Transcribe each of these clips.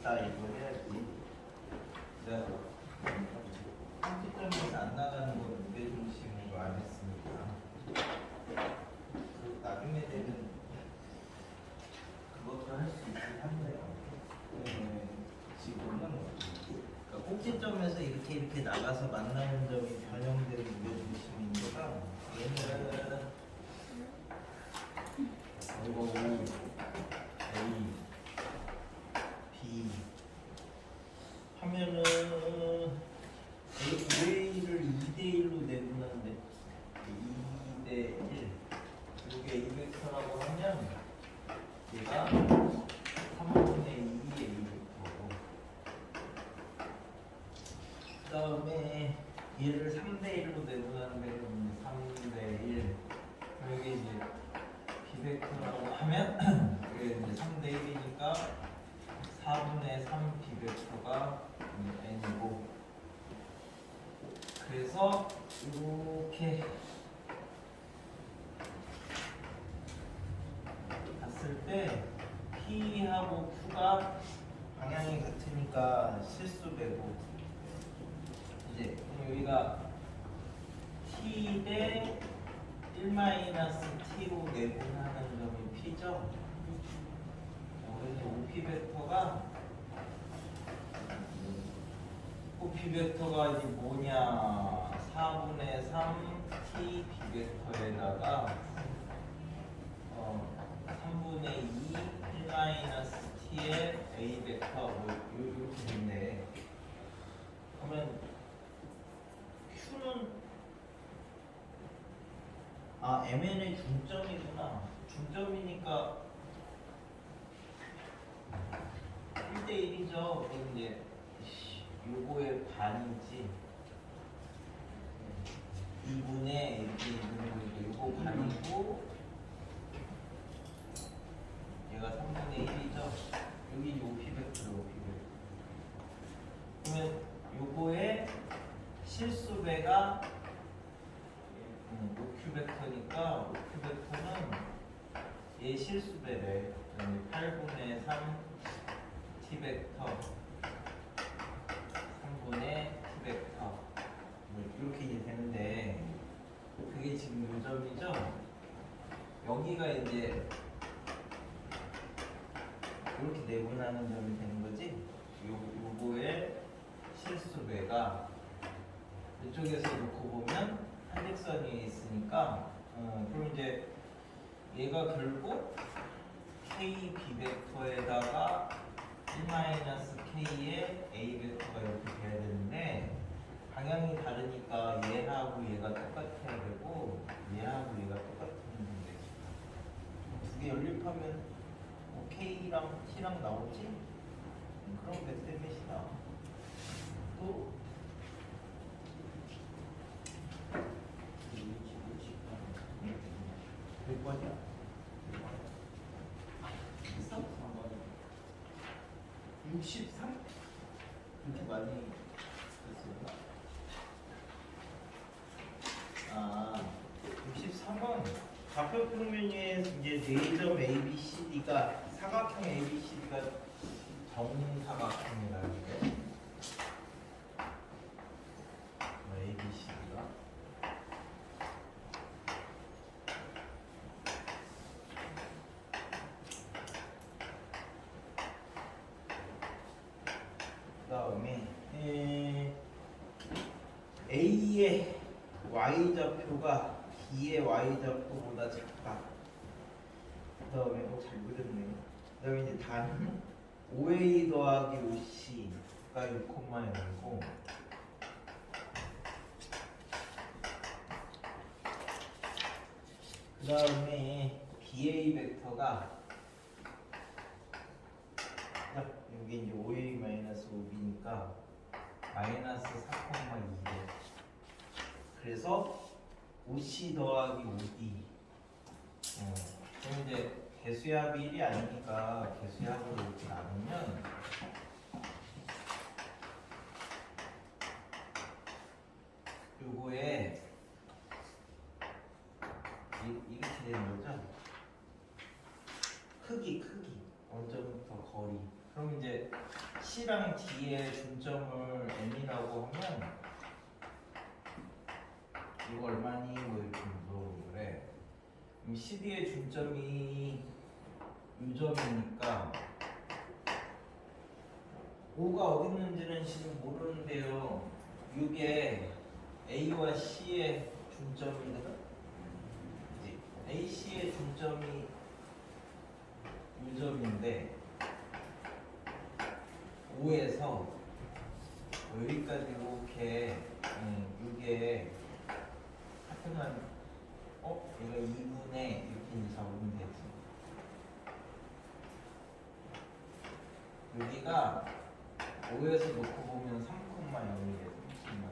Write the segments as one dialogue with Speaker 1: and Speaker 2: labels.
Speaker 1: 있다 이거 해야지. 내가 평지점에서 안 나가는 건 무게중심으로 안 했으니까. 그 나중에 되면 그것도 할 수 있긴 한데요. 지금은 그러니까 꼭지점에서 이렇게 나가서 만나는 점이 변형된 무게중심인 거다. 얘는 이거 O, A, B 하면은 A를 2대1로 내보는데 2대1 이게 A 벡터라고 하면 얘가 3분의 2 A 벡터고 그 다음에 얘를 3대1로 내보는데 3대1 여기 이제 B 벡터라고 하면 이게 이제 3대1이니까 4분의 3 B 벡터가 N이고 그래서 이렇게 봤을 때 P하고 Q가 방향이 같으니까 실수배고 이제 여기가 T 대 1-T로 내분하는 점이 P죠. 그래서 OP 벡터가 OP 벡터가 이제 뭐냐 4분의 3 T B 벡터에다가 3분의 2 1-T의 A 벡터 뭐 이렇게 됐네. 그러면 Q는 MN의 중점이구나. 중점이니까 1대1이죠. 그럼 이제 요거의 반이지. 2분의 이렇게 있는 거 요거 반이고 얘가 3분의 1이죠. 여기 요 P벡터, 요 P벡터. 그러면 요거의 실수배가 OQ 벡터니까 OQ 벡터는 얘 실수배래. 8분의 3 T 벡터 3분의 T 벡터 이렇게 이제 되는데 그게 지금 요점이죠. 여기가 이제 이렇게 내분하는 점이 되는 거지. 요거의 실수배가 이쪽에서 놓고 보면 한직선 위에 있으니까 그럼 이제 얘가 결국 K B 벡터에다가 1-K의 A 벡터가 이렇게 돼야 되는데 방향이 다르니까 얘하고 얘가 똑같아야 되고 얘하고 얘가 똑같으면 되지. 두 개 연립하면 뭐 K랑 T랑 나오지? 그럼 벡터넷이 나와. 또 몇 번이야? 있어? 63? 그렇게 많이 했었나? 63번 좌표 평면에 이제 4점 ABCD가 사각형 ABCD가 정사각형이라는 게 ABCD가 그 다음에 A의 Y좌표가 B의 Y좌표보다 작다. 그 다음에 잘 그렸네. 그 다음에 이제 단 OA 더하기 OC가 6,0이고 그 다음에 BA 벡터가 여기 이제 OA-OB니까 마이너스 4,2대. 그래서 OC 더하기 OD. 그럼 이제 개수합이 1이 아니니까 개수합으로 이렇게 나누면 요거에 이렇게 되는 거죠. 크기 원점부터 거리 그럼 이제 C랑 D의 중점을 N이라고 하면 이거 얼마니? 뭐 이렇게 물어보고 그래. 그럼 CD의 중점이 요점이니까 5가 어디 있는지는 지금 모르는데요. 이게 A와 C의 중점이거든. 그치? A, C의 중점이 요점인데 5에서 여기까지 이렇게 이게 하여튼간 얘가 2분의 이렇게 잡으면 되지. 여기가 5에서 놓고 보면 3,0이 돼. 3,000.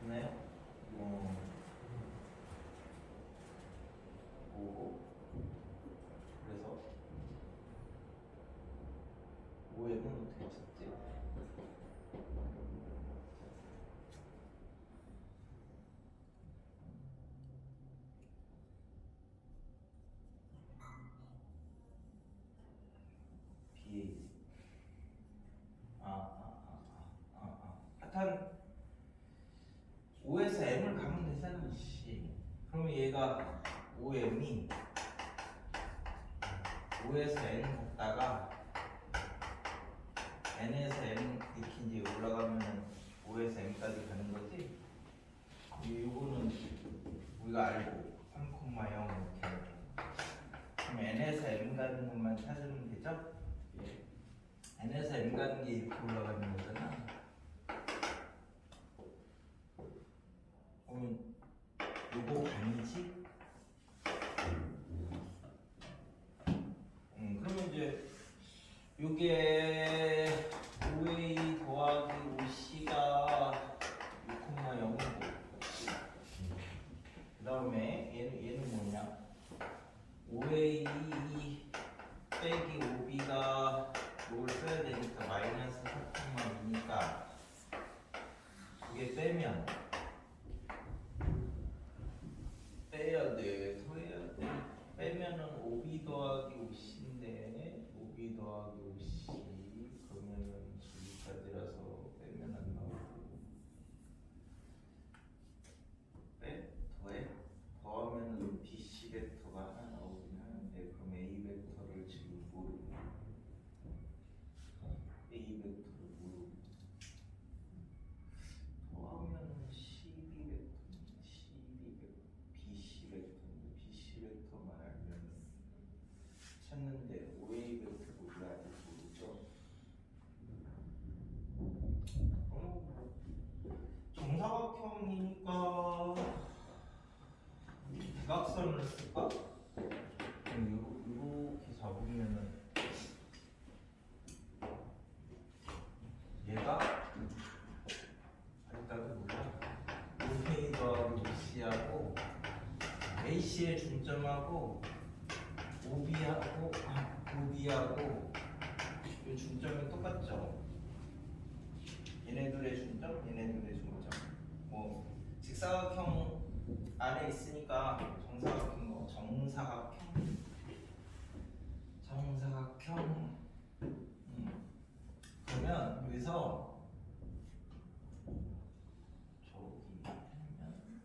Speaker 1: 됐나요? 오. 그래서 5M은 어떻게 찾지? B 하여튼 5에서 M을 가면 되잖아. 씨. 그러면 얘가 5M이 5에서 N 갔다가 N에서 M 이렇게 이제 올라가면 5에서 M까지 가는 거지. 요거는 우리가 알고 3,0 이렇게. 그럼 N에서 M 가는 것만 찾으면 되죠? 예. N에서 M 가는 게 이렇게 올라가는 거잖아. 그러면 요거 반이지? 그러면 이제 요게 5A 더하기 5C가 6,0이고 그 다음에 얘는 뭐냐? 5A 빼기 5B가 이걸 써야 되니까 마이너스 4,2니까 이게 빼면 빼야 돼. 더 해야 돼. 빼면은 5B 더하기 5C인데 5B 더하기 5C 그러면은 여기까지라서 빼면 안 나오고 빼? 더해? 더하면은 BC 벡터가 하나 나오긴 하는데 그럼 A 벡터를 지금 모르고 A 벡터를 모르고 더하면은 CB 벡터 CB 벡터 BC 벡터인데 BC 벡터만 알면 찾는데 OA 벡터도 우리 아직 모르죠. 정사각형이니까 대각선을 쓸까? 이렇게 잡으면은 얘가 일단은 몰라. OA 더하기 OC하고 AC의 중점하고 OB하고 이 중점이 똑같죠. 얘네들의 중점, 얘네들의 중점. 뭐 직사각형 안에 있으니까 정사각형. 그러면 여기서 저기 하면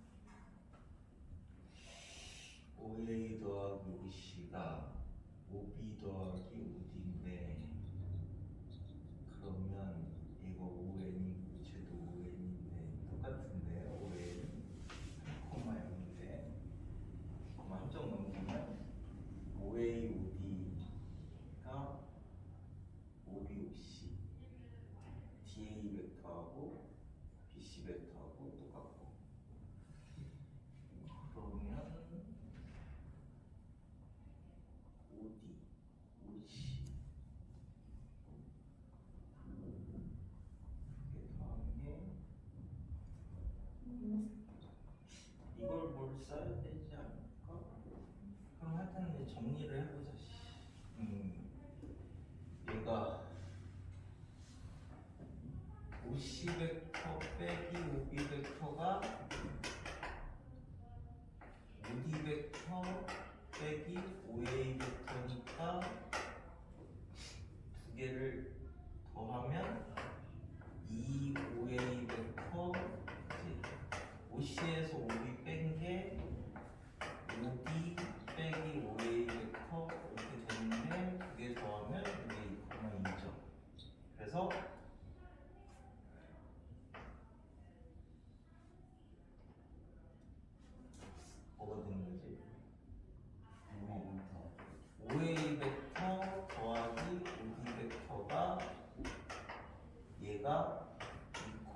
Speaker 1: 5A 더하기 5C가 5B 더하기 5D인데 그러면 이거 5N이고 쟤도 5N인데 똑같은데 5N 3,0인데 함정 넘기면 5A 5D가 5B 5C DA 벡터하고 BC 벡터하고 똑같고 그러면 5D 5C 이렇게 더한 게 이걸 뭘 써야 되지 않을까? 그럼 하여튼 정리를 해보자. 얘가 5C 벡터 빼기 5B 벡터가 5D 벡터 빼기 5A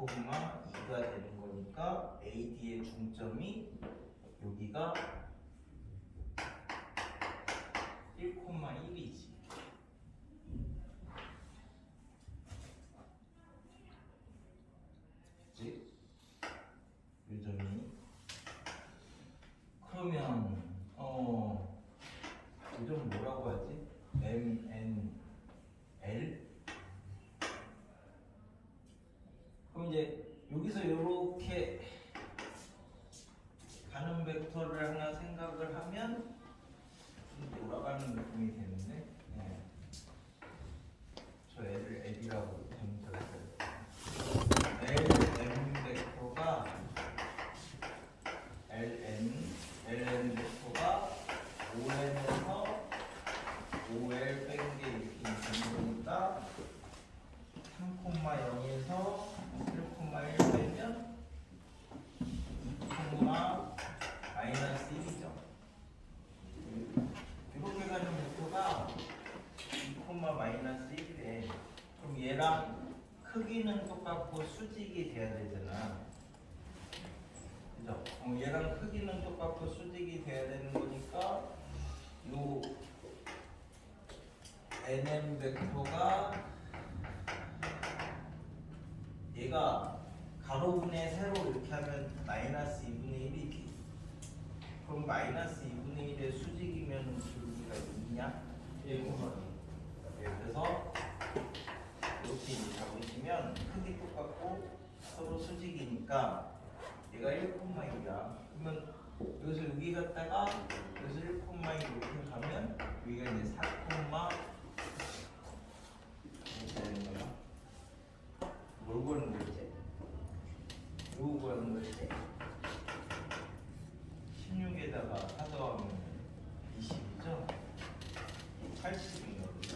Speaker 1: 2가 되는 거니까 AD의 중점이 여기가 1,1이지. 그치? 요점이 그러면 요점 뭐라고 하지? MNL? 그럼 이제 여기서 이렇게 가는 벡터를 하나 생각을 하면 좀 돌아가는 느낌이 되는데, 네. 저 L을 L이라고 잘못했어요. LM 벡터가 LN 벡터가 ON에서 OL 뺀 게 이렇게 되는 거니까 3,0에서 1,1 빼면 2, 마이너스 1이죠. 이렇게 가는 벡터가 2, 마이너스 1이래. 그럼 얘랑 크기는 똑같고 수직이 돼야 되잖아. 그죠? 얘랑 크기는 똑같고 수직이 돼야 되는 거니까 요 NM 벡터가 얘가 가로분의 세로 이렇게 하면 마이너스 2분의 1이지. 그럼 마이너스 2분의 1의 수직이면 기울기가 있냐? 1,2. 그래서 이렇게 잡으시면 크기 똑같고 서로 수직이니까 얘가 1,1이야. 그러면 여기서 여기 갔다가 여기서 1,2 이렇게 가면 여기가 이제 4, 이렇게 되는 거야. 뭘 구하는 거지? 뭐 구하는 거지? 16에다가 4 더하면 20이죠? 80인가 보죠?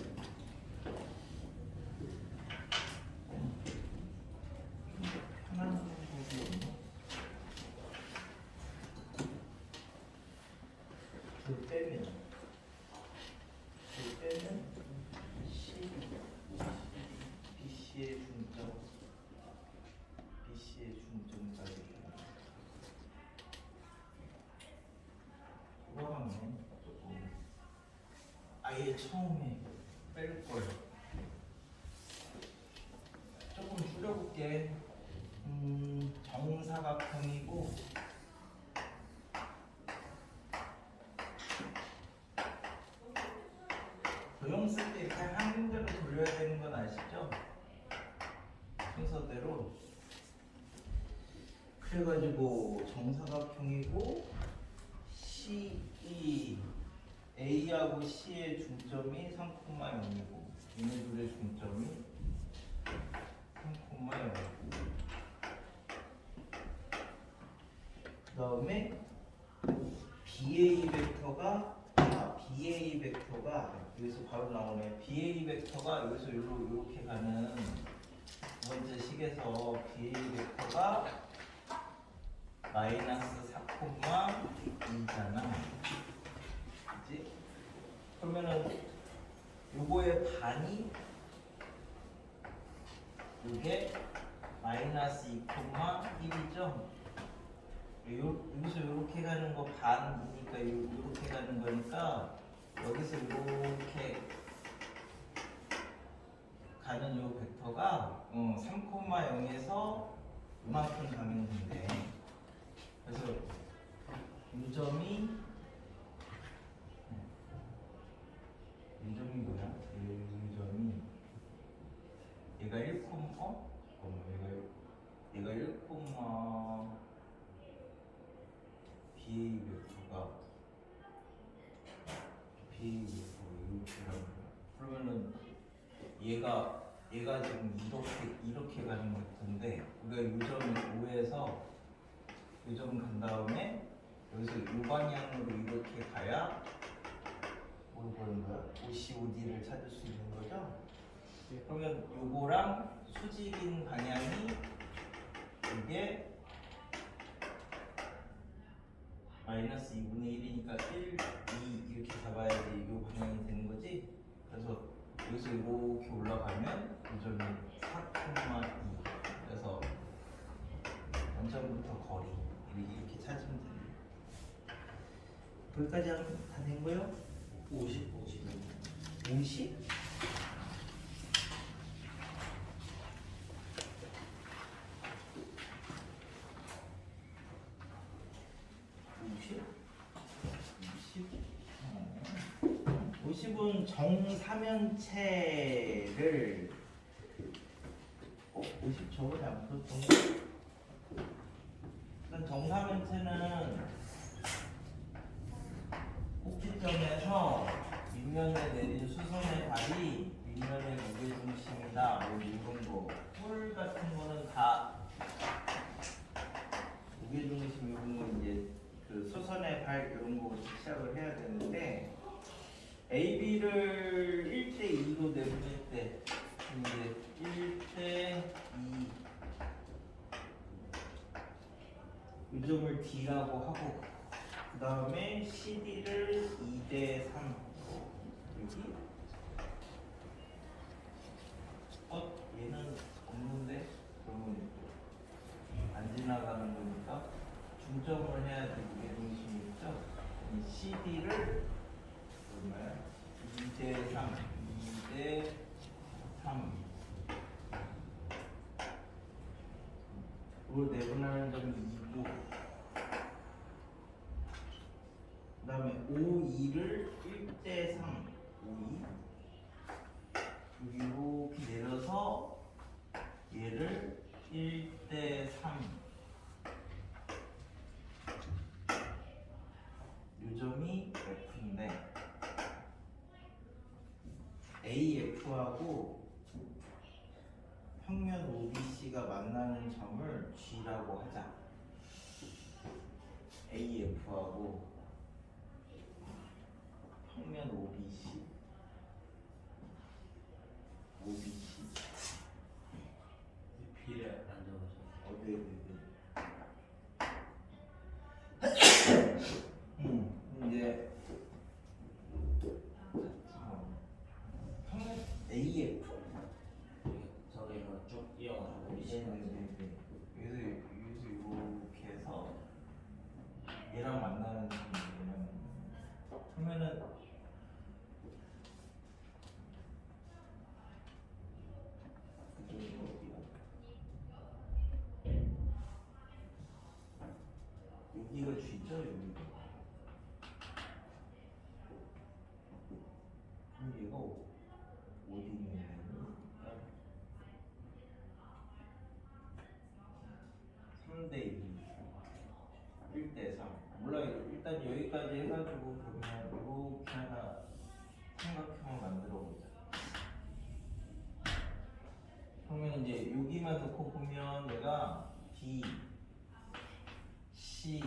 Speaker 1: 하나는 보기 그 빼면 C, BC의 중점까지 돌아가네. 조금 아예 처음에 뺄걸 조금 줄여볼게. 정사각형이고 도형 쓸 때 이렇게 하는 대로 돌려야 되는 건 아시죠? 순서대로. 그래가지고 정사각형이고 CE A하고 C의 중점이 3,0이고 얘네 둘의 중점이 3,0이고 그 다음에 BA 벡터가 여기서 바로 나오네. BA 벡터가 여기서 이렇게 가는 두 번째 식에서 BA 벡터가 마이너스 4,2잖아. 그치? 그러면은 요거의 반이 요게 마이너스 2,1이죠? 여기서 이렇게 가는 거 반이니까 이렇게 가는 거니까 여기서 이렇게 가는 요 벡터가 3,0에서 이만큼 가는 건데 그래서 요점이 뭐야? 요점이 얘가 1, 얘가 1, BA 벡터가 이렇게 가는 거야. 그러면은 얘가 지금 이렇게 가는 벡터인데 우리가 요점을 5에서 요점 간 다음에 여기서 이 방향으로 이렇게 가야 뭘 보는 거야? OC, OD를 찾을 수 있는 거죠? 그러면 요거랑 수직인 방향이 이게 마이너스 2분의 1이니까 1, 2 이렇게 잡아야지 이 방향이 되는 거지. 그래서 여기서 이렇게 올라가면 요점이 4,2. 그래서 거기까지 다 된 거요?
Speaker 2: 50.
Speaker 1: 50? 은 정사면체를 50 저번에 안 풀었던 거. 일단 정사면체는 꼭지점에서 윗면에 내린 수선의 발이 윗면의 무게중심이다. 뭐 이런 거. 뿔 같은 거는 다 무게중심 이런 거 이제 그 수선의 발 이런 거부터 시작을 해야 되는데. AB를 1대2로 내보낼 때 이제 1대2 이 점을 D라고 하고 그 다음에 CD를 2대3 여기 얘는 없는데 그러면 안 지나가는 거니까 중점을 해야 될 무게중심이 있죠. 이 CD를 얼마야? 2대3 로 내분하는 점이 2고 그 다음에 5, 2를 1대3 5, 2 이렇게 내려서 얘를 1대3 이 점이 F인데 AF하고 평면 OBC가 만나는 점을 G라고 하자. AF하고 평면 OBC
Speaker 2: B를 안 적어서.
Speaker 1: 네네네. 이제 평면 AF
Speaker 2: 저도 이거 쭉 이어가지고 우리 시간.
Speaker 1: 여기서 이렇게 해서 얘랑 만나는 점이면 그러면은 그쪽이 어디야? 여기가 G죠? 여기가 그럼 얘가 어디 있는 거니? 3대2 1대3 몰라요. 일단 여기까지 해가지고 그러면 이렇게 하나 삼각형을 만들어 보자. 그러면 이제 여기만 놓고 보면 얘가 B, C,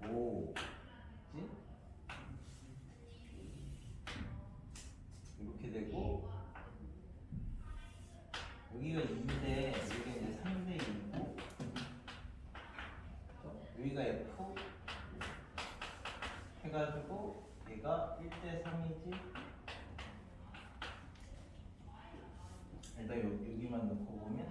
Speaker 1: O, 지? 이렇게 되고 여기가 2인데 여기가 이제 3대2고 여기가 F 해가지고 얘가 1대3이지. 일단 여기만 놓고 보면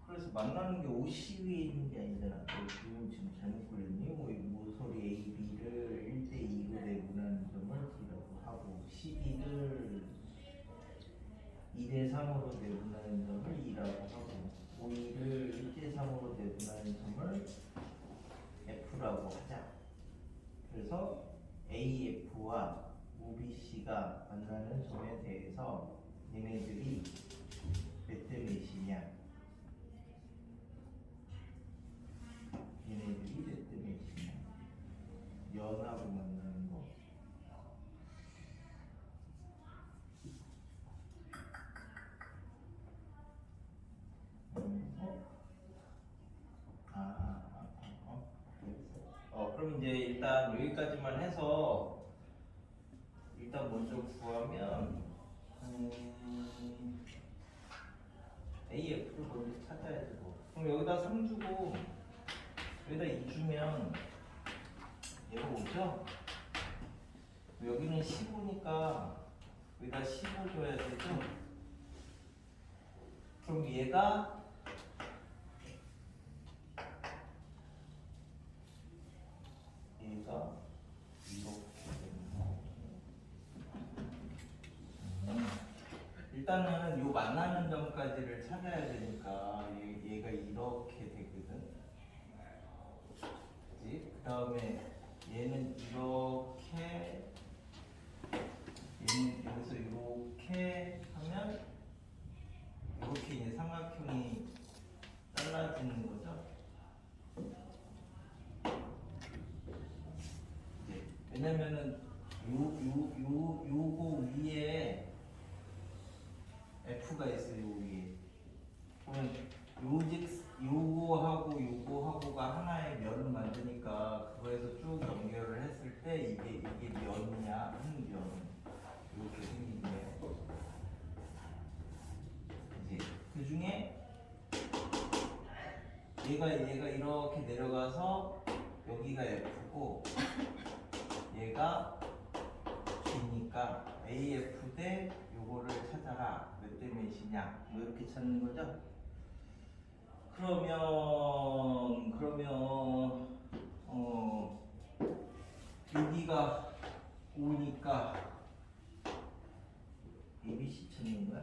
Speaker 1: 그래서 만나는 게 50 위에 있는 게 아니잖아. 이거 지금 잘못 그렸니? 모서리 AB를 1대2로 내분하는 점을 D라고 하고 CD를 2대3으로 내분하는 점을 2라고 하고 5를 1대3으로 내분하는 점을 F라고 하자. 그래서 AF와 OBC가 만나는 점에 대해서 얘네들이 몇 대 몇이냐? 얘네들이 몇 대 몇이냐? 연하고 만나는 거. 그럼 이제 일단 여기까지만 해서 일단 먼저 구하면 AF를 먼저 찾아야 되고 그럼 여기다 3 주고 여기다 2 주면 얘가 오죠? 여기는 15니까 여기다 15 줘야 되죠? 그럼 얘가 일단은 요 만나는 점까지를 찾아야 되니까 얘가 이렇게 되거든. 그치? 그 다음에 얘는 이렇게, 얘는 여기서 이렇게 하면 이렇게 이제 삼각형이 잘라지는 거죠. 네. 왜냐면은 요거 위에 F가 있어요. 요 위에. 그러면 요거하고가 하나의 면을 만드니까 그거에서 쭉 연결을 했을 때 이게 면이야, 한 면. 이렇게 생긴 거예요. 이제 그 중에 얘가 이렇게 내려가서 여기가 F고 얘가 G니까 AF 대 요거를 찾아라. 몇 대 몇이냐? 뭐 이렇게 찾는 거죠? 그러면 여기가 5니까 ABC 찾는 거야?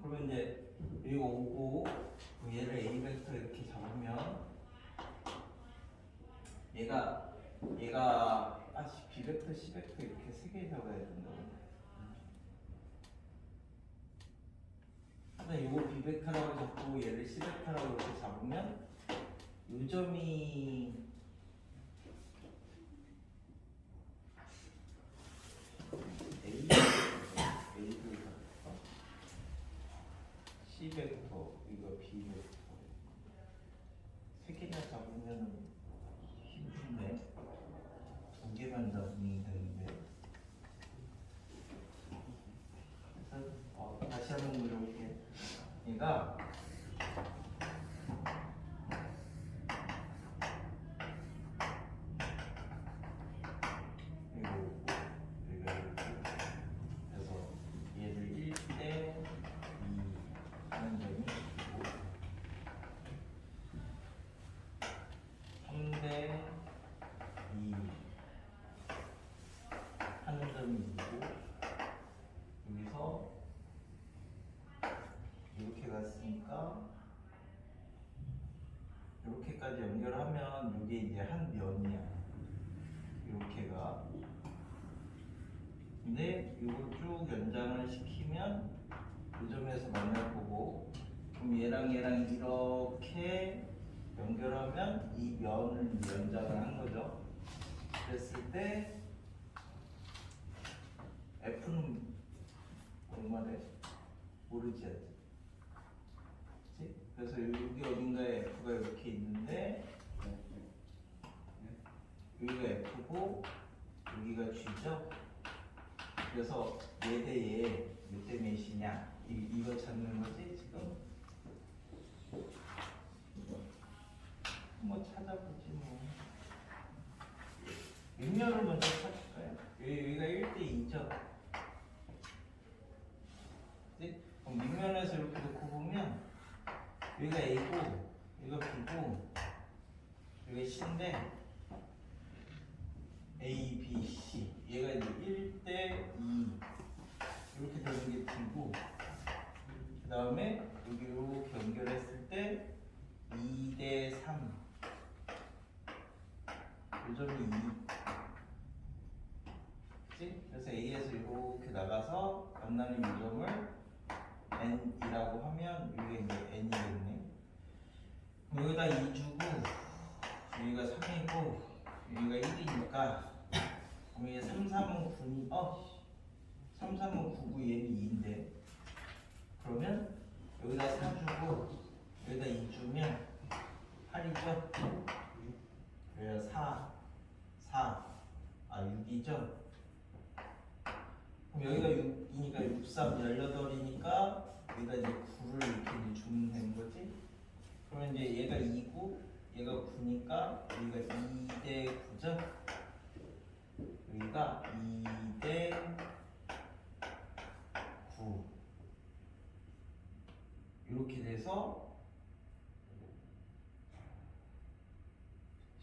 Speaker 1: 그러면 이제 여기가 5고 얘를 A 벡터 이렇게 잡으면 얘가 B 벡터, C 벡터 이렇게 세 개 잡아야 된다고. 근데 이거 B 벡터라고 잡고 얘를 C 벡터라고 이렇게 잡으면 요 점이 A 벡터, C 벡터, 이거 B 벡터 세 개나 잡으면 힘든데 두 개만 잡으면 되는데. 그래서 다시 한번 물어볼게요. 얘가 그래서 얘를 1대 2 하는 점이 있고 3대 2 하는 점이 있고 여기서 이렇게 갔으니까 이렇게까지 연결하면 이게 이제 한 면이야. 이렇게가. 근데 이걸 쭉 연장을 시키면 이 점에서 만날 거고, 그럼 얘랑 이렇게 연결하면 이 면을 연장을 한 거죠. 그랬을 때 F는 얼마래? 모르지 아직. 그치? 그래서 여기 어딘가에 F가 이렇게 있는데 여기가 F고 여기가 G죠? 그래서 얘 대 얘 몇 대 몇이냐 이거 찾는 거지 지금? 뭐 찾아보지 뭐. 밑면을 먼저 찾을까요? 여기가 1대 2죠? 그치? 그럼 밑면에서 이렇게 놓고 보면 여기가 A고 여기가 B고 여기가 C인데 A, B, C 얘가 이제 1대 2 이렇게 되는 게 D고 그 다음에 여기 이렇게 연결했을 때 2대 3 이 점이 2 그치? 그래서 A에서 이렇게 나가서 만나는 이 점을 N이라고 하면 이게 이제 N이겠네. 여기다 2 주고 여기가 3이고 여기가 1이니까 그럼 얘 3, 3은 9니 3, 3은 9고 얘는 2인데 그러면 여기다 4 주고 여기다 2 주면 8이죠? 그래서 6이죠? 그럼 여기가 6이니까 6, 3, 18이니까 여기다 이제 9를 이렇게 이제 주면 되는 거지? 그러면 이제 얘가 2고 얘가 9니까 여기가 2대 9죠? 여기가 2대 9 이렇게 돼서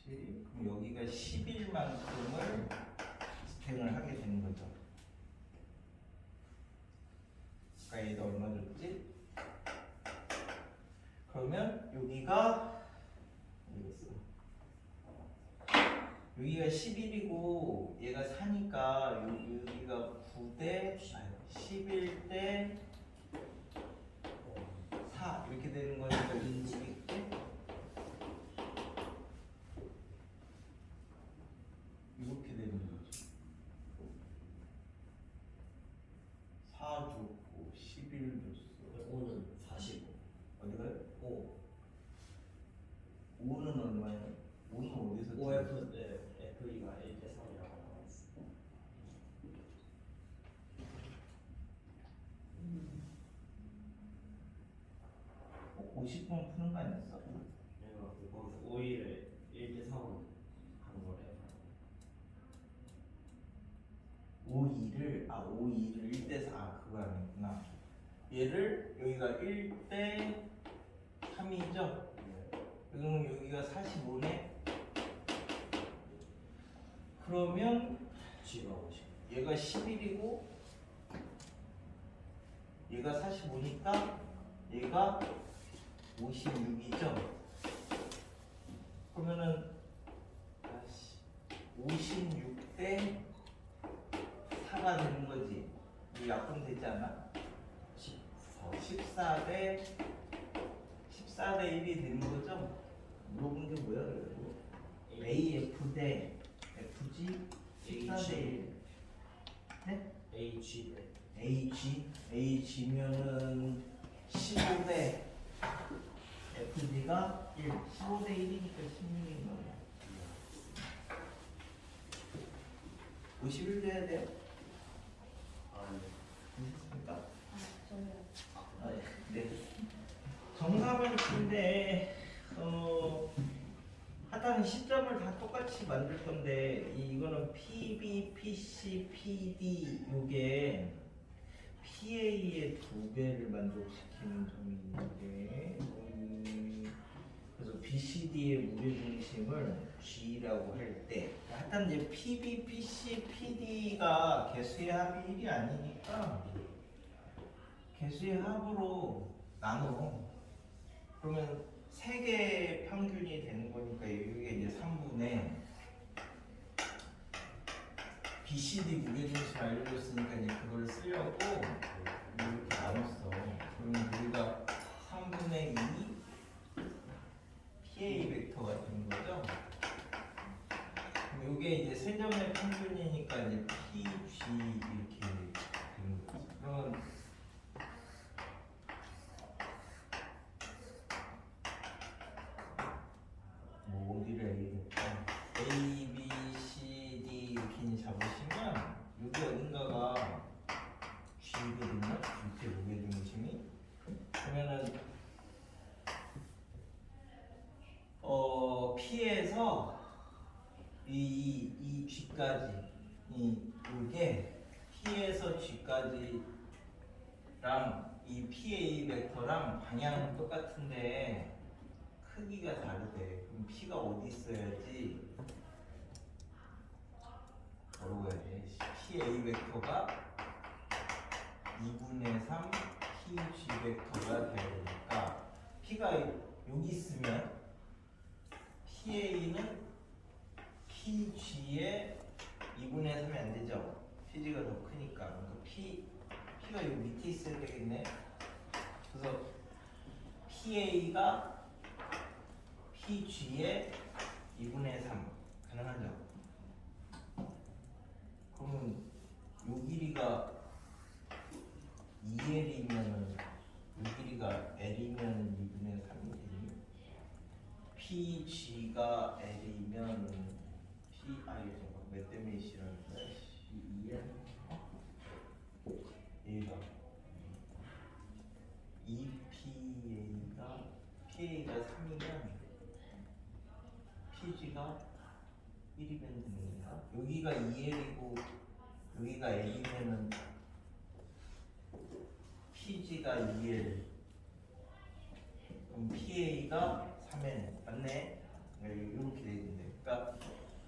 Speaker 1: 그럼 여기가 11만큼을 스택을 하게 되는 거죠. 그러니까 얘도 그러면 여기가 11이고 얘가 4니까 여기가 9대 11대 4 이렇게 되는 거니까 여기 이렇게 되는 거죠. 4 줬고 11 줬어.
Speaker 2: 5는 45.
Speaker 1: 어디가요?
Speaker 2: 5.
Speaker 1: 5는 얼마예요? 5는 어디서
Speaker 2: 5F, 네, FE가 1대 3이라고 나와있어.
Speaker 1: 50번 푸는 거 아니었어?
Speaker 2: 내가 거기서 5일에 1대 3을 한 거래.
Speaker 1: 5,2를 1대 4 그거 아니구나. 얘를 여기가 1대 3이죠? 그럼 여기가 45네. 그러면
Speaker 2: G가 50.
Speaker 1: 얘가 11이고 얘가 45니까 얘가 56이죠? 그러면은 56대 4가 되는 거지. 이 약분 되지 않아? 14대 1이 되는 거죠? 물어본 게 뭐야? 그래도 AF 대 FG 14대 1. 네?
Speaker 2: H 대
Speaker 1: H면은 15대 FG가 1. 15대 1이니까 16인 거예요. 51도 해야 돼요?
Speaker 2: 아니.
Speaker 1: 되셨습니까?
Speaker 3: 저는
Speaker 1: 아, 네. 정답은 근데 하여튼 시점을 다 똑같이 만들 건데 이거는 PB, PC, PD 요게 PA의 2배를 만족시키는 점이 있는데 그래서 BCD의 무게중심을 G라고 할 때 하여튼 이제 PB, PC, PD가 개수의 합이 1이 아니니까 개수의 합으로 나눠. 그러면 3개의 평균이 되는 거니까 이게 이제 3분의 BCD 무게중심 알려줬으니까 이제 그걸 쓰려고 이렇게 나눴어. 그러면 우리가 3분의 2 PA 벡터가 되는 거죠. 그럼 이게 이제 세 점의 평균이니까 이제 PG 이렇게 되는 거죠. 그러면 뭐 어디를 A, B, C, D 이렇게 잡으시면 여기 어딘가가 G거든요. 밑에 무게중심이. 그러면은 P에서 이 G까지 이게 P에서 G까지랑 이 PA 벡터랑 방향은 똑같은데 크기가 다르대. 그럼 P가 어디 있어야지? 뭐라고 해야 돼? PA 벡터가 2분의 3 PG 벡터가 돼야 되니까 P가 여기 있으면 PA는 PG의 2분의 3이 안 되죠? PG가 더 크니까. 그러니까 P가 여기 밑에 있어야 되겠네. 그래서 PA가 PG의 2분의 3 가능하죠? 그러면 요 길이가 2L이면은 요 길이가 L이면 2분의 3이 되니? PG가 L이면 잠깐 몇 대 몇이라는 거야? 2L? 얘가 PA가 3이면 PG가 1이면 되는 거야. 여기가 2L이고 여기가 L이면은 PG가 2L 그럼 PA가 3L 맞네? 이렇게 돼 있는데 그러니까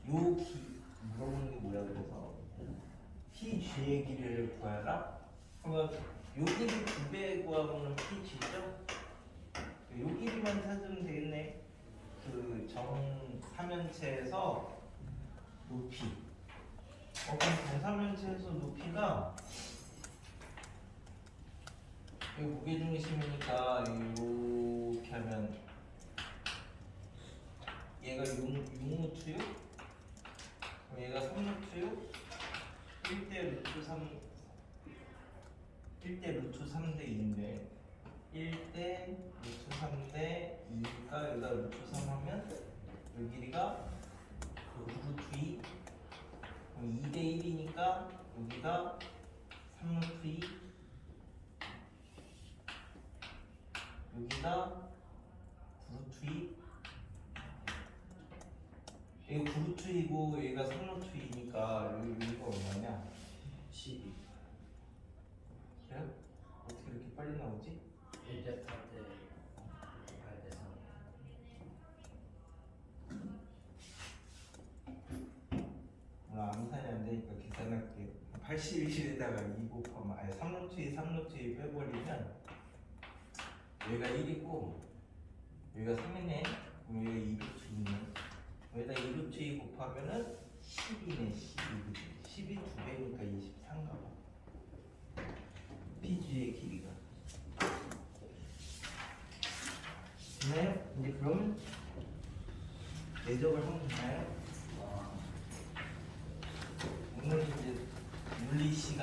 Speaker 1: 물어보는 게 뭐야 그래서 PG의 길이를 구하라? 그러면 요 길이 2배 구하면 PG죠? 요 길이만 높이만 찾으면 되겠네. 그 정사면체에서 높이. 그럼 정사면체에서 높이가 이 무게중심이니까 이렇게 하면 얘가 6루트요? 그럼 얘가 3루트요? 1대 루트 3 1대 루트 3대 2인데 1대 루트 3대 2니까 여기다 루트 3 하면 이 길이가 루트 2. 그럼 2대 1이니까 여기가 3루트 2. 여기가 루트 2. 얘가 9루트이고 얘가 3루트이니까 여기가 얼마냐?
Speaker 2: 12.
Speaker 1: 그래요? 어떻게 이렇게 빨리 나오지?
Speaker 2: 1대 4대 8대 3.
Speaker 1: 오늘 암산이 안 되니까 계산할게. 81에다가 2 곱하면 아니 3루트2 빼버리면 여기가 1이고 여기가 3이네. 그럼 여기가 2루트2네. 여기다 2루트2 곱하면은 10이네. 12. 12 2배니까 23가 봐. PG의 길이가. 됐나요? 이제 그러면 내적을 하면 되나요? 오늘 이제 물리 시간.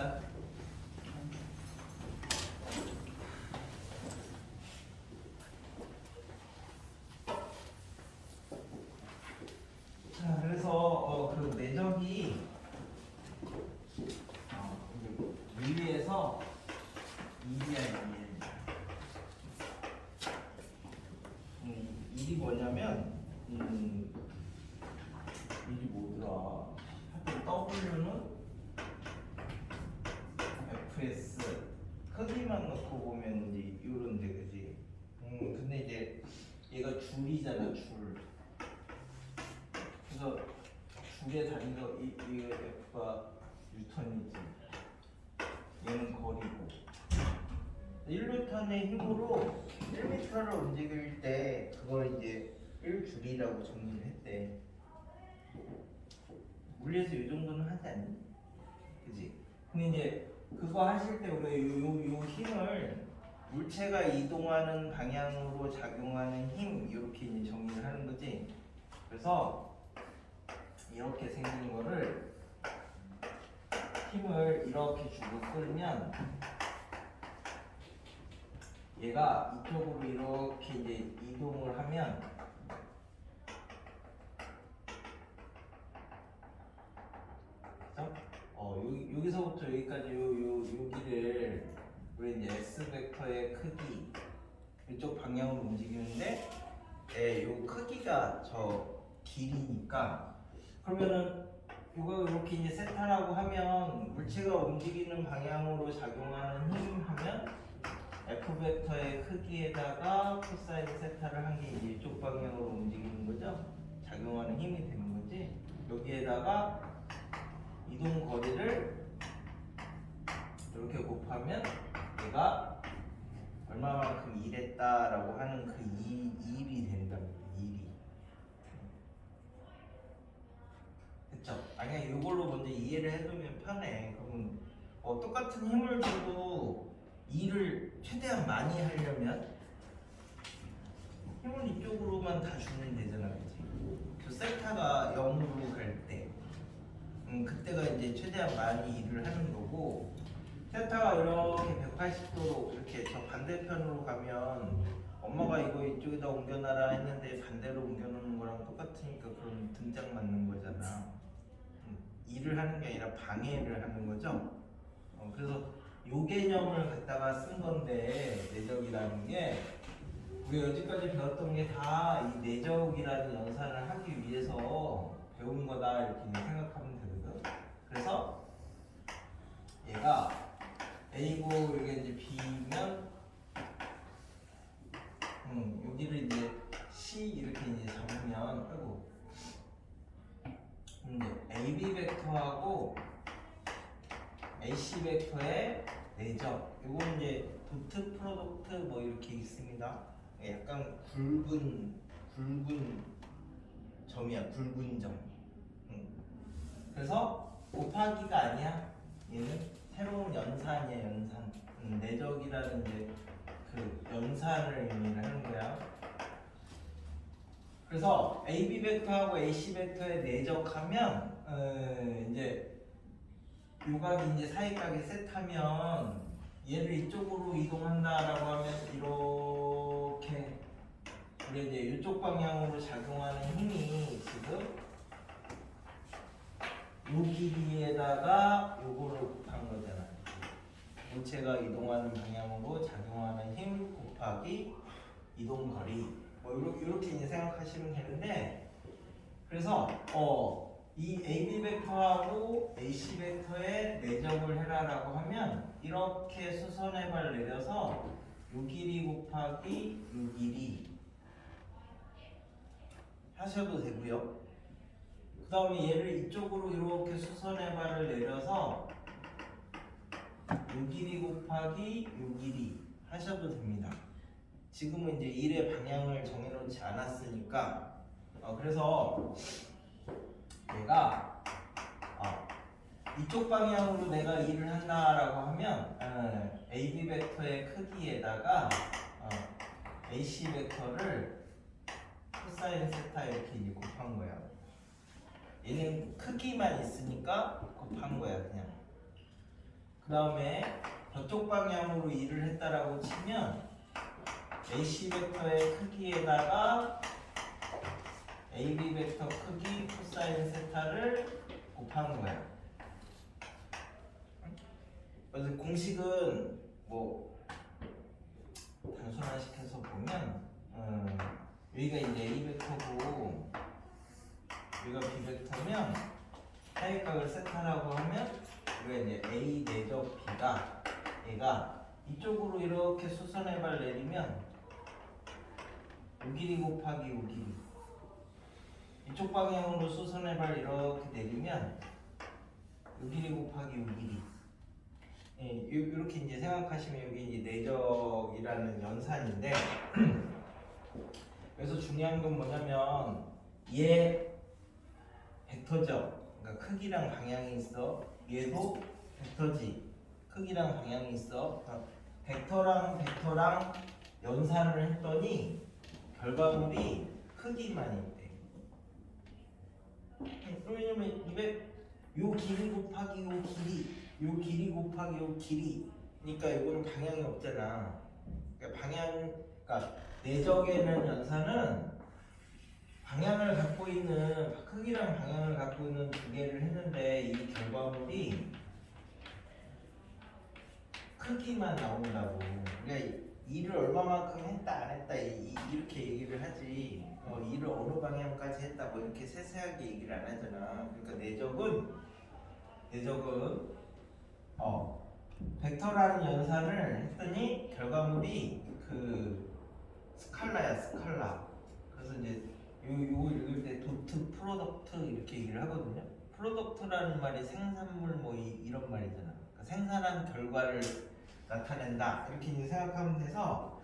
Speaker 1: 자, 그래서 그 내적이 물리에서 일이야, 일. 일이 뭐냐면 일이 뭐더라? 하여튼 W는 FS 크기만 놓고 보면 이제 요런데 그지? 근데 이제 얘가 줄이잖아, 줄. 그래서 줄의 단위가 이게 F가 뉴턴이지. 얘는 거리고. 1뉴턴의 힘으로 1m를 움직일 때 그걸 이제 1줄이라고 정리를 했대. 물리에서 이 정도는 하지 않니? 그지? 근데 이제 그거 하실 때 우리가 요 힘을 물체가 이동하는 방향으로 작용하는 힘 이렇게 이제 정리를 하는 거지. 그래서 이렇게 생긴 거를 힘을 이렇게 주고 끌면 얘가 이쪽으로 이렇게 이제 이동을 하면 그죠? 여기서부터 여기까지 요 길을 우리 이제 S 벡터의 크기 이쪽 방향으로 움직이는데 요 크기가 저 길이니까 그러면은 이거 이렇게 이제 세타라고 하면 물체가 움직이는 방향으로 작용하는 힘 하면 F 벡터의 크기에다가 코사인 세타를 한 게 이제 이쪽 방향으로 움직이는 거죠. 작용하는 힘이 되는 거지. 여기에다가 이동 거리를 이렇게 곱하면 얘가 얼마만큼 일했다라고 하는 그 일이 된답니다. 일이. 그쵸? 아니 이걸로 먼저 이해를 해두면 편해. 그러면 똑같은 힘을 주고 일을 최대한 많이 하려면 힘을 이쪽으로만 다 주면 되잖아, 그치? 그 세타가 0으로 갈 때, 그때가 이제 최대한 많이 일을 하는 거고, 세타가 이렇게 180도로 이렇게 저 반대편으로 가면 엄마가 이거 이쪽에다 옮겨놔라 했는데 반대로 옮겨놓는 거랑 똑같으니까 그럼 등장 맞는 거잖아. 일을 하는 게 아니라 방해를 하는 거죠. 그래서 요 개념을 갖다가 쓴 건데 내적이라는 게 우리 여지까지 배웠던 게 다 이 내적이라는 연산을 하기 위해서 배운 거다 이렇게 생각하면 되거든. 그래서 얘가 A고 이게 이제 B면 여기를 이제 C 이렇게 이제 잡으면 아이고 이제 AB 벡터하고 AC 벡터의 내적 이거는 이제 도트 프로덕트 뭐 이렇게 있습니다. 약간 굵은 점이야. 굵은 점. 그래서 곱하기가 아니야. 얘는 새로운 연산이야. 연산. 내적이라는 이제 그 연산을 의미하는 거야. 그래서 AB 벡터하고 AC 벡터의 내적하면 이제 요각이 이제 사이각이 셋하면 얘를 이쪽으로 이동한다라고 하면 이렇게 우리 이제 이쪽 방향으로 작용하는 힘이 지금 요 길이에다가 요거를 곱한 거잖아. 물체가 이동하는 방향으로 작용하는 힘 곱하기 이동 거리. 뭐 이렇게 이제 생각하시면 되는데, 그래서 이 AB 벡터하고 AC 벡터의 내적을 해라라고 하면 이렇게 수선의 발 내려서 요 길이 곱하기 요 길이 하셔도 되고요. 그 다음에 얘를 이쪽으로 이렇게 수선의 발을 내려서 요 길이 곱하기 요 길이 하셔도 됩니다. 지금은 이제 일의 방향을 정해놓지 않았으니까 그래서 내가 이쪽 방향으로 내가 일을 한다라고 하면 AB 벡터의 크기에다가 AC 벡터를 코사인 세타 이렇게 이제 곱한 거야. 얘는 크기만 있으니까 곱한 거야 그냥. 그 다음에 저쪽 방향으로 일을 했다라고 치면 AC 벡터의 크기에다가 AB 벡터 크기 코사인 세타를 곱한 거야. 그래서 공식은 뭐 단순화시켜서 보면 여기가 이제 A 벡터고 여기가 B 벡터면 사이각을 세타라고 하면 여기가 이제 A 내적 B가 얘가 이쪽으로 이렇게 수선의 발 내리면 요 길이 곱하기 요 길이 이쪽 방향으로 수선의 발 이렇게 내리면 요 길이 곱하기 요 길이 이렇게 이제 생각하시면 여기 이제 내적이라는 연산인데 그래서 중요한 건 뭐냐면 얘 벡터죠. 그러니까 크기랑 방향이 있어. 얘도 벡터지. 크기랑 방향이 있어. 그러니까 벡터랑 연산을 했더니 결과물이 크기만 있대. 왜냐면 요 길이 곱하기 요 길이 곱하기 요 길이. 그러니까 이거는 방향이 없잖아. 그러니까 그러니까 내적에는 연산은 방향을 갖고 있는 크기랑 방향을 갖고 있는 두 개를 했는데 이 결과물이 크기만 나온다고. 그러니까 일을 얼마만큼 했다 안 했다 이렇게 얘기를 하지. 일을 어느 방향까지 했다 뭐 이렇게 세세하게 얘기를 안 하잖아. 그러니까 내적은 벡터라는 연산을 했더니 결과물이 그 스칼라야 스칼라. 그래서 이제 요거 읽을 때 도트 프로덕트 이렇게 얘기를 하거든요. 프로덕트라는 말이 생산물 뭐 이런 말이잖아. 그러니까 생산한 결과를 나타낸다 이렇게 이제 생각하면 돼서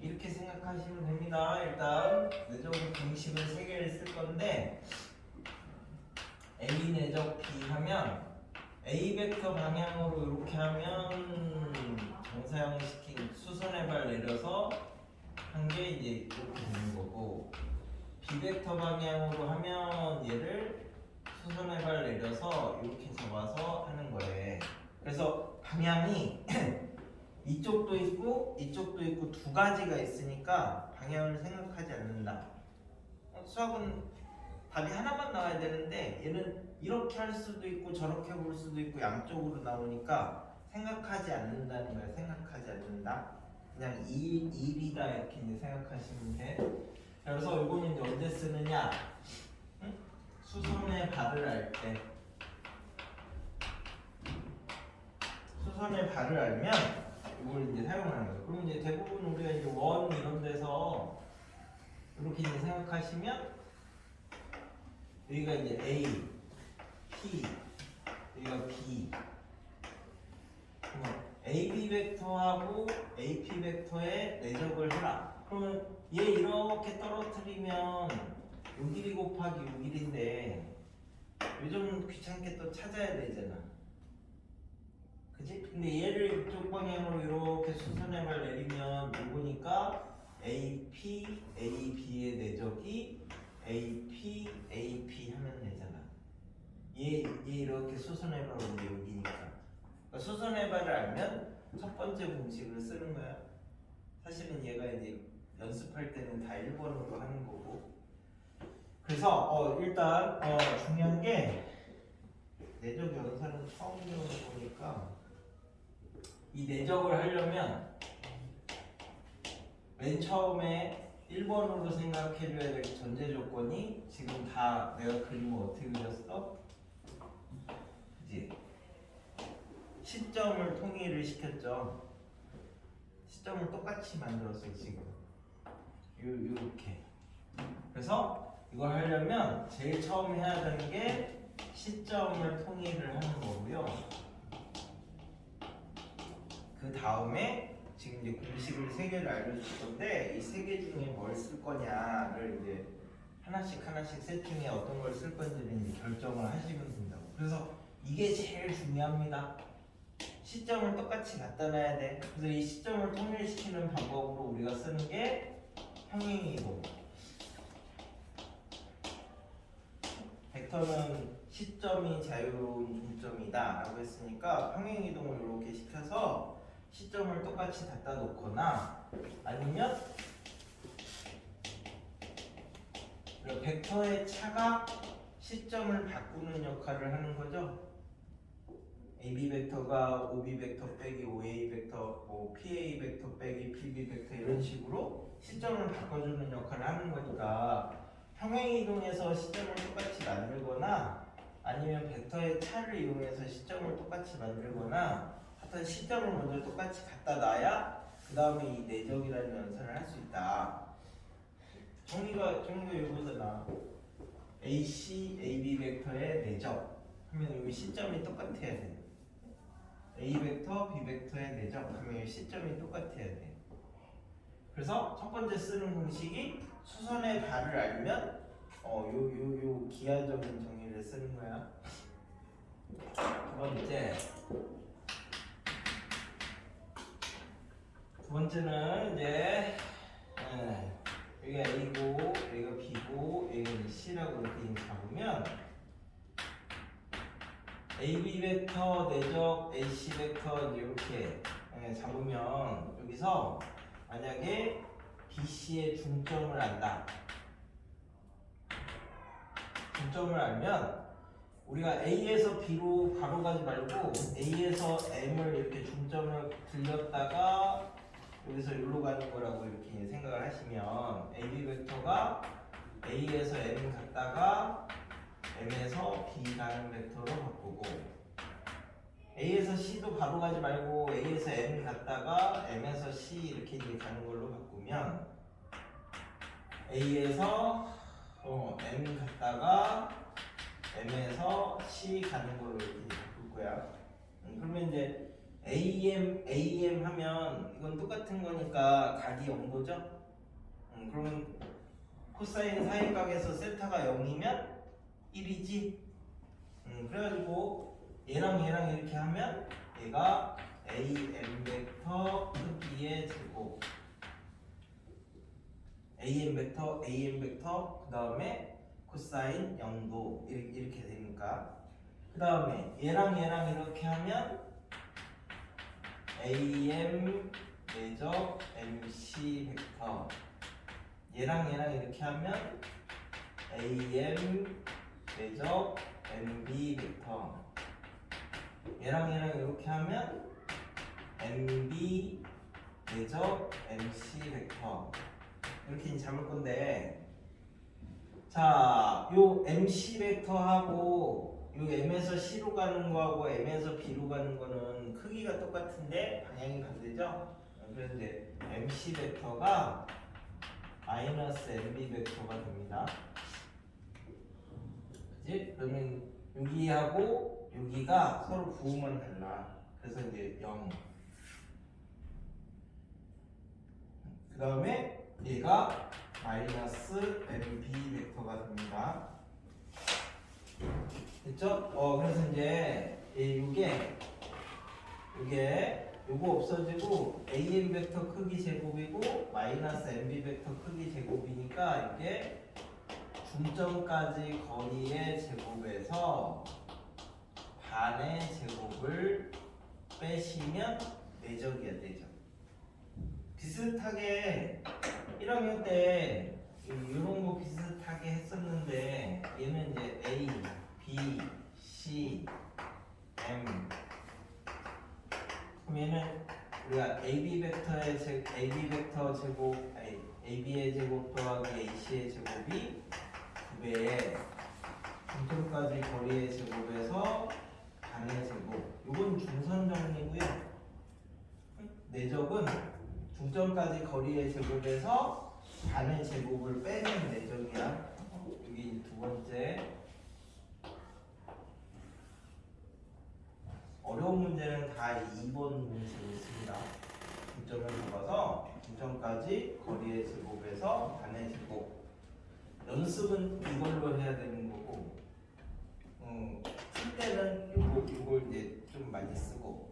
Speaker 1: 이렇게 생각하시면 됩니다. 일단 내적으로 공식은 3개를 쓸 건데 A 내적 B 하면 A 벡터 방향으로 이렇게 하면 정사형시킨 수선의 발 내려서 한 게 이제 이렇게 되는 거고 B 벡터 방향으로 하면 얘를 수선의 발 내려서 이렇게 잡아서 하는 거래. 그래서 방향이 이쪽도 있고 이쪽도 있고 두 가지가 있으니까 방향을 생각하지 않는다. 수학은 답이 하나만 나와야 되는데 얘는 이렇게 할 수도 있고 저렇게 볼 수도 있고 양쪽으로 나오니까 생각하지 않는다는 거야. 생각하지 않는다. 그냥 일이다 이렇게 이제 생각하시면 돼. 그래서 이거는 이제 언제 쓰느냐? 수선의 발을 알 때. 수선의 발을 알면 이걸 이제 사용하는 거예요. 그럼 이제 대부분 우리가 이제 원 이런 데서 이렇게 이제 생각하시면 여기가 이제 A, P, 여기가 B. AB 벡터하고 AP 벡터의 내적을 해라. 그러면 얘 이렇게 떨어뜨리면 요 길이 곱하기 요 길인데 요즘 귀찮게 또 찾아야 되잖아. 그지? 근데 얘를 이쪽 방향으로 이렇게 수선해발 내리면 요거니까 AP, AB의 내적이 AP, AP 하면 되잖아. 얘 이렇게 수선해발 오는데 여기니까. 그러니까 수선해발을 알면 첫 번째 공식을 쓰는 거야. 사실은 얘가 이제 연습할 때는 다 1번으로 하는 거고. 그래서 일단 중요한 게 내적 연산은 처음 배우는 거니까 이 내적을 하려면 맨 처음에 1번으로 생각해줘야 될 전제 조건이 지금 다 내가 그림을 어떻게 그렸어? 그치? 시점을 통일을 시켰죠. 시점을 똑같이 만들었어요 지금. 요렇게. 그래서 이걸 하려면 제일 처음 해야 되는 게 시점을 통일을 하는 거고요. 그 다음에 지금 이제 공식을 3개를 알려줄 건데 이 3개 중에 뭘 쓸 거냐를 이제 하나씩 셋 중에 어떤 걸 쓸 건지를 이제 결정을 하시면 된다고. 그래서 이게 제일 중요합니다. 시점을 똑같이 갖다 놔야 돼. 그래서 이 시점을 통일시키는 방법으로 우리가 쓰는 게 평행이동. 벡터는 시점이 자유로운 중점이다 라고 했으니까 평행이동을 이렇게 시켜서 시점을 똑같이 갖다 놓거나 아니면 벡터의 차가 시점을 바꾸는 역할을 하는 거죠. AB 벡터가 OB 벡터 빼기 OA 벡터, 뭐 PA 벡터 빼기 PB 벡터 이런 식으로 시점을 바꿔주는 역할을 하는 거니까 평행이동에서 시점을 똑같이 만들거나 아니면 벡터의 차를 이용해서 시점을 똑같이 만들거나 하여튼 시점을 먼저 똑같이 갖다 놔야 그 다음에 이 내적이라는 연산을 할 수 있다. 정리가 이거잖아. AC, AB 벡터의 내적 하면 여기 시점이 똑같아야 돼. A 벡터, B 벡터의 내적 하면 여기 시점이 똑같아야 돼. 그래서 첫 번째 쓰는 공식이 수선의 발을 알면 요 기하적인 정의를 쓰는 거야. 두 번째는 이제 여기가 A고 여기가 B고 여기가 C라고 이렇게 잡으면 AB 벡터 내적 AC 벡터 이렇게 잡으면 여기서 만약에 BC의 중점을 안다. 중점을 알면 우리가 A에서 B로 바로 가지 말고 A에서 M을 이렇게 중점을 들렸다가 여기서 여기로 가는 거라고 이렇게 생각을 하시면 AB 벡터가 A에서 M 갔다가 M에서 B 가는 벡터로 바꾸고 A에서 C도 바로 가지 말고 A에서 M 갔다가 M에서 C 이렇게 이제 가는 걸로 바꾸면 A에서 M 갔다가 M에서 C 가는 걸로 이렇게 바꿀 거야. 그러면 이제 AM 하면 이건 똑같은 거니까 각이 0도죠? 그러면 코사인 사인각에서 세타가 0이면 1이지? 그래가지고 얘랑 이렇게 하면 얘가 AM 벡터 크기의 제곱 AM 벡터 그 다음에 코사인 0도 이렇게 되니까 그 다음에 얘랑 이렇게 하면 AM 내적 MC 벡터 얘랑 이렇게 하면 AM 내적 MB 벡터 얘랑 이렇게 하면 MB 내적 MC 벡터 이렇게 잡을 건데 자, 요 MC 벡터하고 요 M에서 C로 가는 거하고 M에서 B로 가는 거는 크기가 똑같은데 방향이 반대죠? 그래서 이제 MC 벡터가 마이너스 MB 벡터가 됩니다. 그치? 그러면 여기하고 여기가 서로 부호만 달라. 그래서 이제 0 그 다음에 얘가 마이너스 MB 벡터가 됩니다. 됐죠? 그래서 이제 이게 요거 없어지고 AM 벡터 크기 제곱이고 마이너스 MB 벡터 크기 제곱이니까 이게 중점까지 거리의 제곱에서 반의 제곱을 빼시면 내적이야, 내적. 비슷하게 1학년 때 이런 거 비슷하게 했었는데 얘는 이제 A, B, C, M. 그럼 얘는 우리가 AB 벡터 제곱, 아니 AB의 제곱 더하기 AC의 제곱이 2배에 중점까지 거리의 제곱에서 반의 제곱. 이건 중선 정리고요. 내적은 중점까지 거리의 제곱에서 반의 제곱을 빼는 내적이야. 여기 두 번째. 어려운 문제는 다 2번 공식을 씁니다. 중점을 잡아서 중점까지 거리의 제곱에서 반의 제곱. 연습은 이걸로 해야 되는 거고, 풀 때는 요걸 이제 좀 많이 쓰고.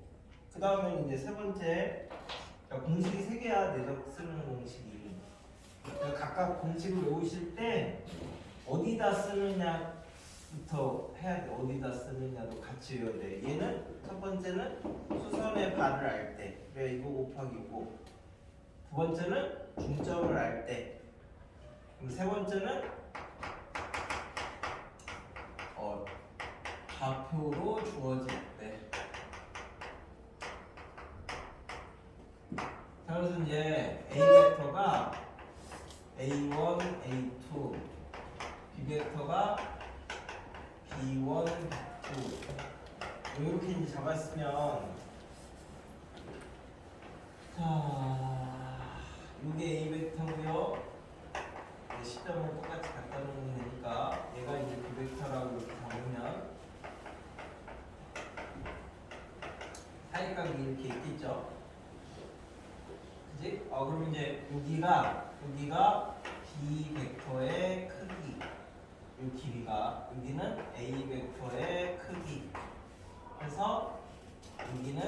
Speaker 1: 그 다음에 이제 세 번째, 공식이 3개야, 내적 쓰는 공식이. 각각 공식을 외우실 때 어디다 쓰느냐부터 해야 돼. 어디다 쓰느냐도 같이 외워야 돼. 얘는 첫 번째는 수선의 발을 알 때, 그래 이거 곱하기 이거. 두 번째는 중점을 알 때. 그럼 세 번째는 좌표로 주어질 때. 자, 그래서 이제 A 벡터가 A1, A2, B 벡터가 B1, B2 이렇게 이제 잡았으면, 자, 이게 A 벡터고요. 시점을 똑같이 갖다 놓으면 되니까 얘가 이제 B 벡터라고 이렇게 잡으면 사이각이 이렇게 있겠죠. 그지? 그럼 이제 여기가 B 벡터의 크기, 이 길이가, 여기는 A 벡터의 크기 해서 여기는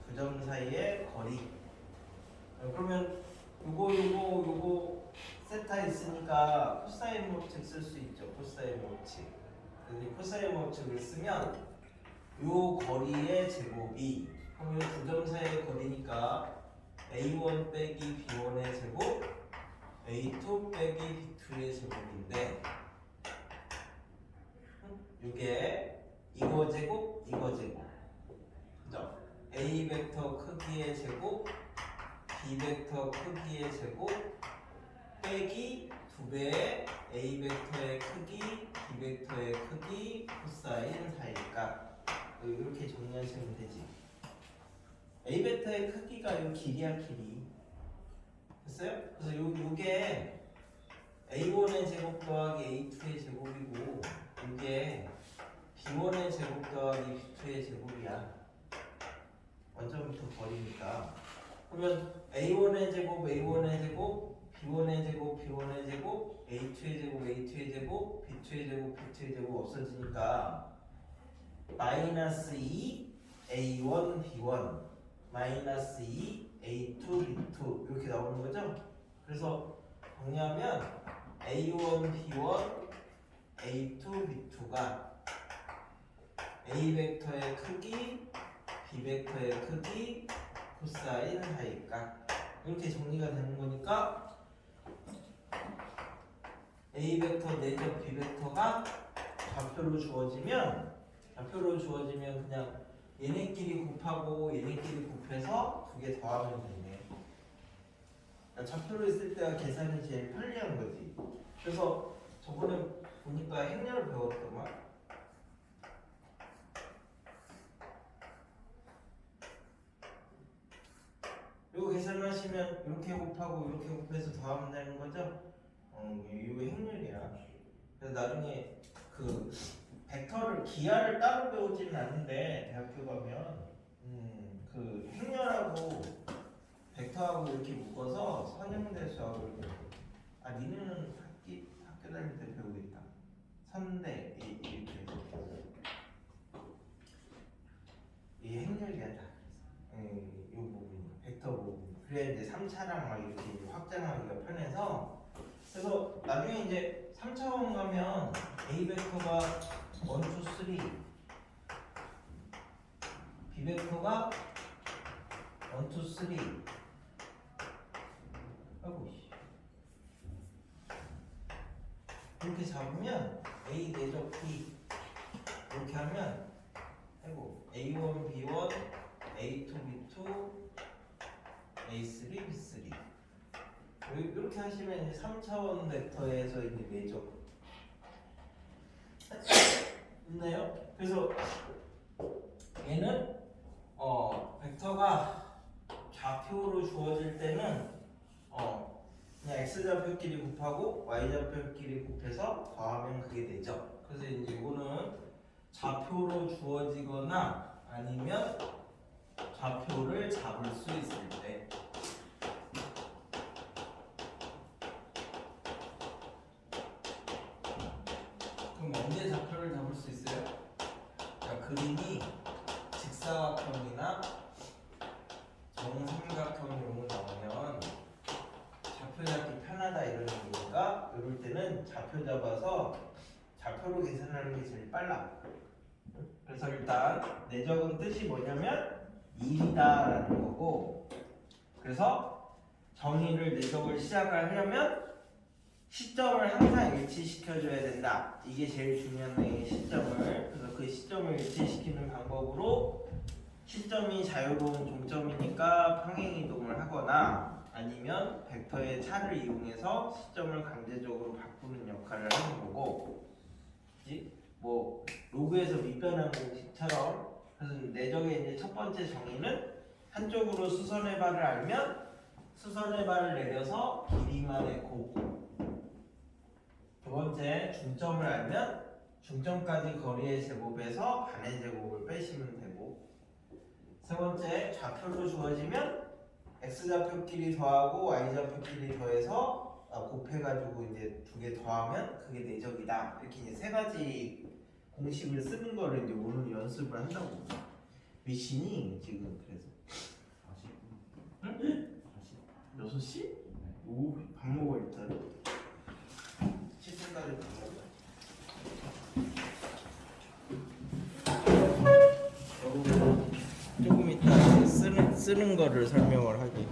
Speaker 1: 두 점 사이의 거리. 그러면 요거 세타 있으니까 코사인 법칙 쓸 수 있죠. 코사인 법칙. 그래서 코사인 법칙을 쓰면 요 거리의 제곱이, 그럼 요 두 점 사이의 거리니까 A1 빼기 B1의 제곱, A2 빼기 B2의 제곱인데, 이게 이거 제곱, 이거 제곱. 그죠? A 벡터 크기의 제곱, B 벡터 크기의 제곱 빼기 2배의 A 벡터의 크기, B 벡터의 크기, 코사인 사이값. 이렇게 정리하시면 되지. A 벡터의 크기가 이 길이야, 길이. 됐어요? 그래서 요게 A1의 제곱 더하기 A2의 제곱이고, 이게 B1의 제곱 더하기 B2의 제곱이야. 원점부터 거리니까. 그러면 A1의 제곱, A1의 제곱, B1의 제곱, B1의 제곱, A2의 제곱, A2의 제곱, B2의 제곱, B2의 제곱 없어지니까 마이너스 2 A1, B1 마이너스 2 A2, B2 이렇게 나오는 거죠. 그래서 정리하면 A1, B1, A2, B2가 A 벡터의 크기, B 벡터의 크기, 코사인 사이값. 이렇게 정리가 되는 거니까 A 벡터 내적 B 벡터가 좌표로 주어지면 그냥 얘네끼리 곱하고 얘네끼리 곱해서 두 개 더하면 되네. 그러니까 좌표로 있을 때가 계산이 제일 편리한 거지. 그래서 저번에 보니까 행렬을 배웠더만. 이거 계산하시면 이렇게 곱하고 이렇게 곱해서 더하면 되는 거죠? 이거 행렬이야. 그래서 나중에 그 벡터를 기하를 따로 배우지는 않는데 대학교 가면 그 행렬하고 벡터하고 이렇게 묶어서 선형대수하고 이렇게. 아 니는 학교 다닐 때 배우겠다. 선대 이렇게 이 행렬이야 다. 이 부분이 벡터 부분. 그래야 이제 3차랑 막 이렇게 확장하기가 편해서. 그래서 나중에 이제 3차원 가면 A 벡터가 1, 2, 3, B 벡터가 1, 2, 3. 아이고 씨. 이렇게 잡으면 A 내적 B 이렇게 하면 아이고 A1, B1, A2, B2, A3, B3 이렇게 하시면 이제 3차원 벡터에서 이제 내적 있나요? 그래서 얘는 벡터가 좌표로 주어질 때는 그냥 x좌표끼리 곱하고 y좌표끼리 곱해서 더하면 그게 되죠. 그래서 이제 이거는 좌표로 주어지거나 아니면 좌표를 잡을 수 있을 때. 그럼 언제 좌표를 잡을 수 있어요? 자, 그림이 직사각형이나 정삼각형으로 나오면 좌표 잡기 편하다 이런 얘기니까 이럴 때는 좌표 잡아서 좌표로 계산하는 게 제일 빨라. 그래서 일단 내적은 뜻이 뭐냐면 1이다라는 거고, 그래서 정의를 내적을 시작을 하려면 시점을 항상 일치시켜줘야 된다. 이게 제일 중요한 내 시점을. 그래서 그 시점을 일치시키는 방법으로 시점이 자유로운 종점이니까 평행이동을 하거나 아니면 벡터의 차를 이용해서 시점을 강제적으로 바꾸는 역할을 하는 거고, 그치? 뭐 로그에서 미변환 공식처럼. 그래서 내적의 이제 첫 번째 정의는 한쪽으로 수선의 발을 알면 수선의 발을 내려서 길이만의 곱. 두 번째 중점을 알면 중점까지 거리의 제곱에서 반의 제곱을 빼시면 되고, 세 번째 좌표로 주어지면 x좌표끼리 더하고 y좌표끼리 더해서 곱해가지고 이제 두 개 더하면 그게 내적이다. 이렇게 이제 세 가지 공식을 쓰는 거를 이제 오늘 연습을 한다고. 미신이 지금 그래서 6시? 오, 밥 먹어 일단. 7시까지 밥 먹어. 조금 이따 쓰는 거를 설명을 하게.